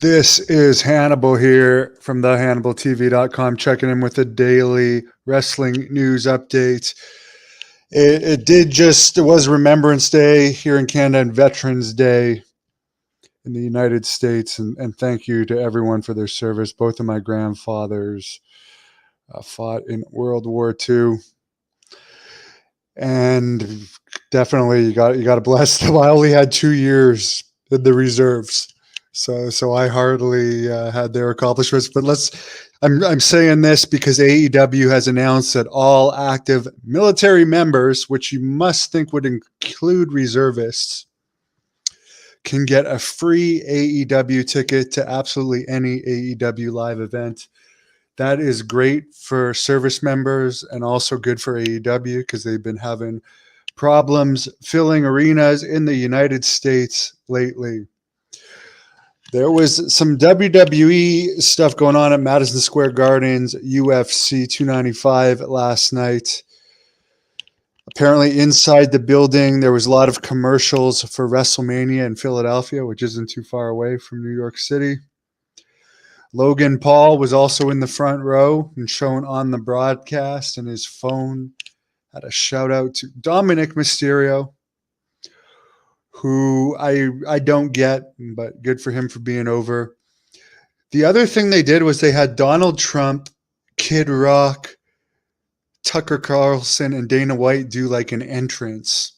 This is Hannibal here from thehannibaltv.com, checking in with the daily wrestling news updates. It was Remembrance Day here in Canada and Veterans Day in the United States. And thank you to everyone for their service. Both of my grandfathers fought in World War II. And definitely you got to bless them. I only had 2 years in the reserves. So I hardly had their accomplishments, but I'm saying this because AEW has announced that all active military members, which you must think would include reservists, can get a free AEW ticket to absolutely any AEW live event. That is great for service members and also good for AEW because they've been having problems filling arenas in the United States lately. There was some WWE stuff going on at Madison Square Garden's UFC 295 last night. Apparently inside the building, there was a lot of commercials for WrestleMania in Philadelphia, which isn't too far away from New York City. Logan Paul was also in the front row and shown on the broadcast, and his phone had a shout out to Dominic Mysterio, who I don't get, but good for him for being over. The other thing they did was they had Donald Trump, Kid Rock, Tucker Carlson, and Dana White do like an entrance,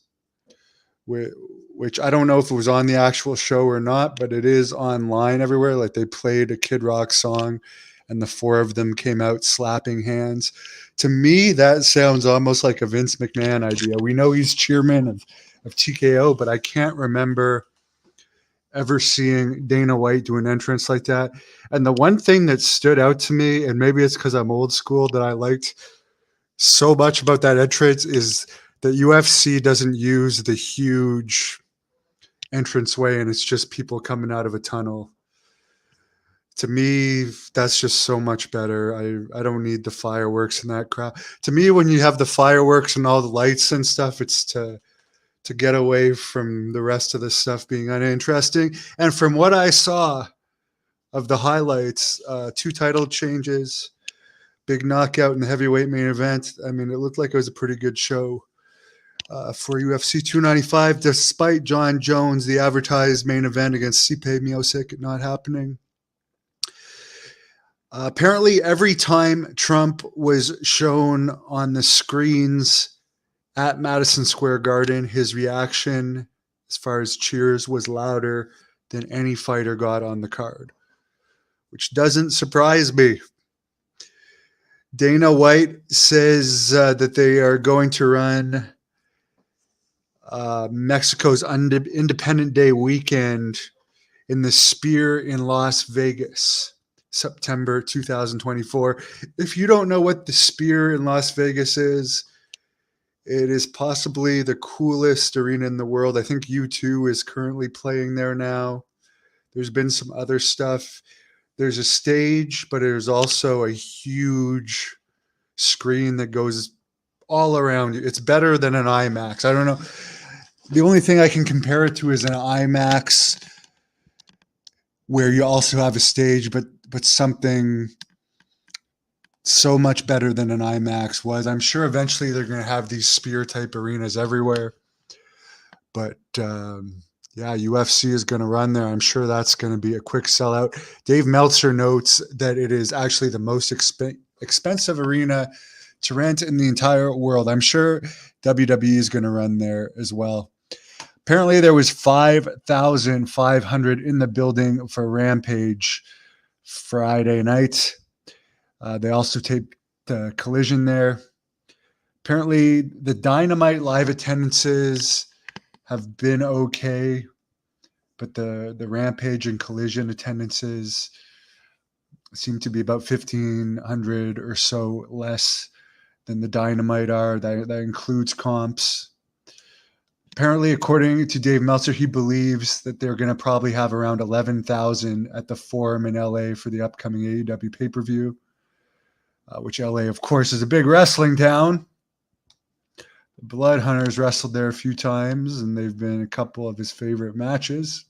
which I don't know if it was on the actual show or not, but it is online everywhere. Like they played a Kid Rock song and the four of them came out slapping hands. To me, that sounds almost like a Vince McMahon idea. We know he's chairman of TKO, but I can't remember ever seeing Dana White do an entrance like that. And the one thing that stood out to me, and maybe it's because I'm old school, that I liked so much about that entrance is that UFC doesn't use the huge entranceway and it's just people coming out of a tunnel. To me, that's just so much better. I don't need the fireworks and that crowd. To me, when you have the fireworks and all the lights and stuff, it's to get away from the rest of the stuff being uninteresting. And from what I saw of the highlights, 2 title changes, big knockout in the heavyweight main event. I mean, it looked like it was a pretty good show for UFC 295, despite John Jones, the advertised main event against Stipe Miocic, not happening. Apparently, every time Trump was shown on the screens at Madison Square Garden, his reaction, as far as cheers, was louder than any fighter got on the card, which doesn't surprise me. Dana White says that they are going to run Mexico's Independence Day weekend in the Sphere in Las Vegas, September 2024. If you don't know what the Sphere in Las Vegas is, it is possibly the coolest arena in the world. I think U2 is currently playing there now. There's been some other stuff. There's a stage, but there's also a huge screen that goes all around you. It's better than an IMAX. I don't know. The only thing I can compare it to is an IMAX where you also have a stage, but something so much better than an IMAX was. I'm sure eventually they're going to have these Sphere type arenas everywhere. But yeah, UFC is going to run there. I'm sure that's going to be a quick sellout. Dave Meltzer notes that it is actually the most expensive arena to rent in the entire world. I'm sure WWE is going to run there as well. Apparently there was 5,500 in the building for Rampage Friday night. They also taped the Collision there. Apparently the Dynamite live attendances have been okay, but the Rampage and Collision attendances seem to be about 1,500 or so less than the Dynamite are. That includes comps. Apparently, according to Dave Meltzer, he believes that they're going to probably have around 11,000 at the Forum in LA for the upcoming AEW pay-per-view, which LA, of course, is a big wrestling town. The Blood Hunters wrestled there a few times, and they've been a couple of his favorite matches.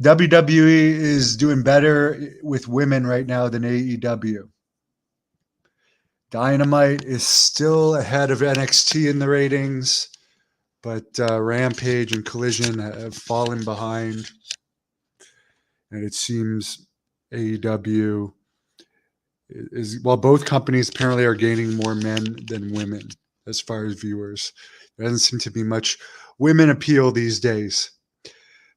WWE is doing better with women right now than AEW. Dynamite is still ahead of NXT in the ratings, but Rampage and Collision have fallen behind. And it seems AEW is, well, both companies apparently are gaining more men than women as far as viewers. There doesn't seem to be much women appeal these days.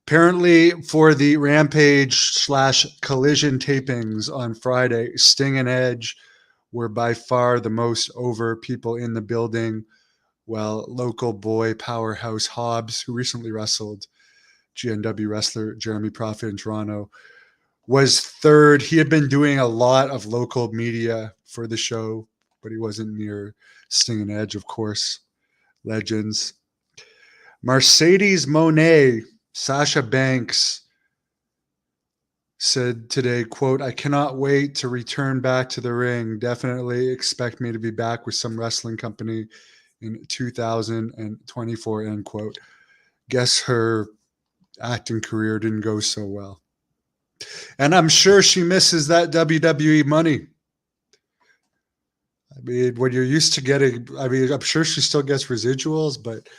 Apparently, for the Rampage/Collision tapings on Friday, Sting and Edge were by far the most over people in the building, while local boy powerhouse Hobbs, who recently wrestled GNW wrestler Jeremy Prophet in Toronto, was third. He had been doing a lot of local media for the show, but he wasn't near Sting and Edge, of course. Legends. Mercedes Moné, Sasha Banks, said today, quote, "I cannot wait to return back to the ring. Definitely expect me to be back with some wrestling company in 2024, end quote." Guess her acting career didn't go so well. And I'm sure she misses that WWE money. I mean, when you're used to getting, I mean, I'm sure she still gets residuals, but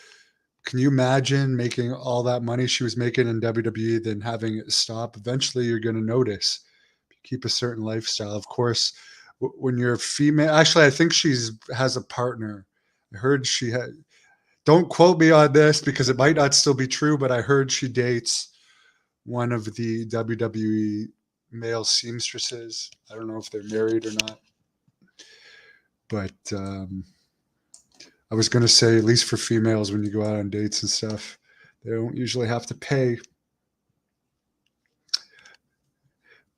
can you imagine making all that money she was making in WWE, then having it stop? Eventually, you're going to notice. Keep a certain lifestyle. Of course, when you're female, actually, I think has a partner. I heard she had, don't quote me on this because it might not still be true, but I heard she dates one of the WWE male seamstresses. I don't know if they're married or not. But I was going to say, at least for females, when you go out on dates and stuff, they don't usually have to pay.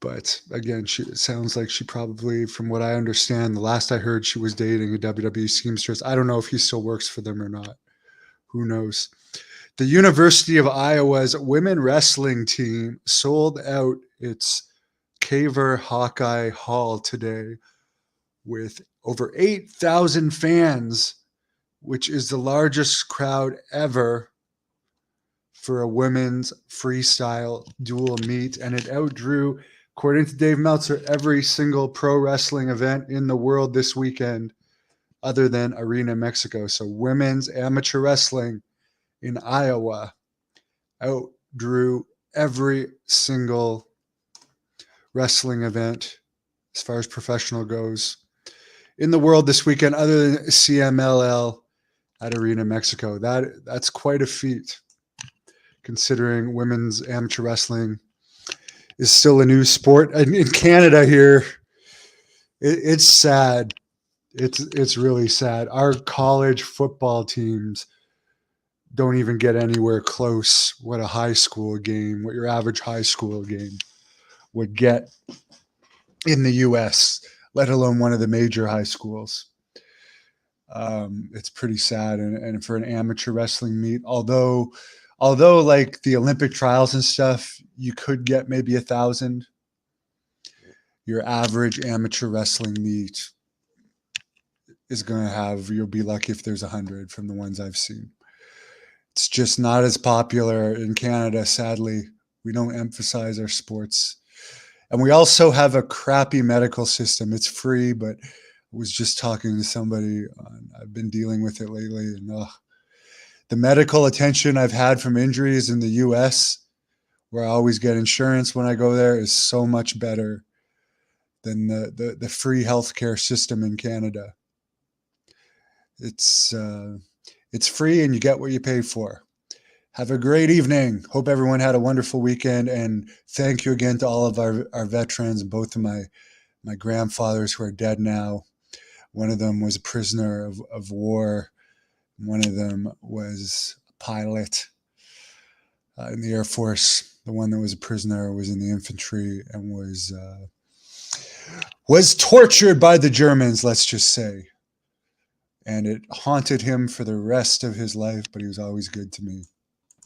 But again, it sounds like she probably, from what I understand, the last I heard, she was dating a WWE seamstress. I don't know if he still works for them or not. Who knows? The University of Iowa's women wrestling team sold out its Caver Hawkeye Hall today with over 8,000 fans, which is the largest crowd ever for a women's freestyle dual meet. And it outdrew, according to Dave Meltzer, every single pro wrestling event in the world this weekend other than Arena Mexico. So women's amateur wrestling in Iowa outdrew every single wrestling event as far as professional goes in the world this weekend, other than CMLL at Arena Mexico. That's quite a feat, considering women's amateur wrestling is still a new sport. And in Canada here, it's sad. It's really sad. Our college football teams don't even get anywhere close what your average high school game would get in the U.S., let alone one of the major high schools. It's pretty sad. And for an amateur wrestling meet, although like the Olympic trials and stuff, you could get maybe 1,000. Your average amateur wrestling meet is going to have, you'll be lucky if there's 100 from the ones I've seen. It's just not as popular in Canada, sadly. We don't emphasize our sports. And we also have a crappy medical system. It's free, but I was just talking to somebody. I've been dealing with it lately. And the medical attention I've had from injuries in the U.S., where I always get insurance when I go there, is so much better than the free healthcare system in Canada. It's free and you get what you pay for. Have a great evening. Hope everyone had a wonderful weekend. And thank you again to all of our veterans, both of my grandfathers who are dead now. One of them was a prisoner of war. One of them was a pilot in the Air Force. The one that was a prisoner was in the infantry and was tortured by the Germans, let's just say. And it haunted him for the rest of his life, but he was always good to me.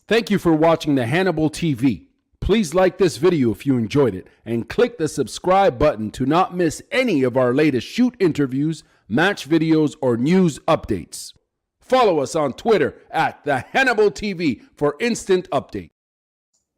Thank you for watching the Hannibal TV. Please like this video if you enjoyed it and click the subscribe button to not miss any of our latest shoot interviews, match videos, or news updates. Follow us on Twitter at the Hannibal TV for instant updates.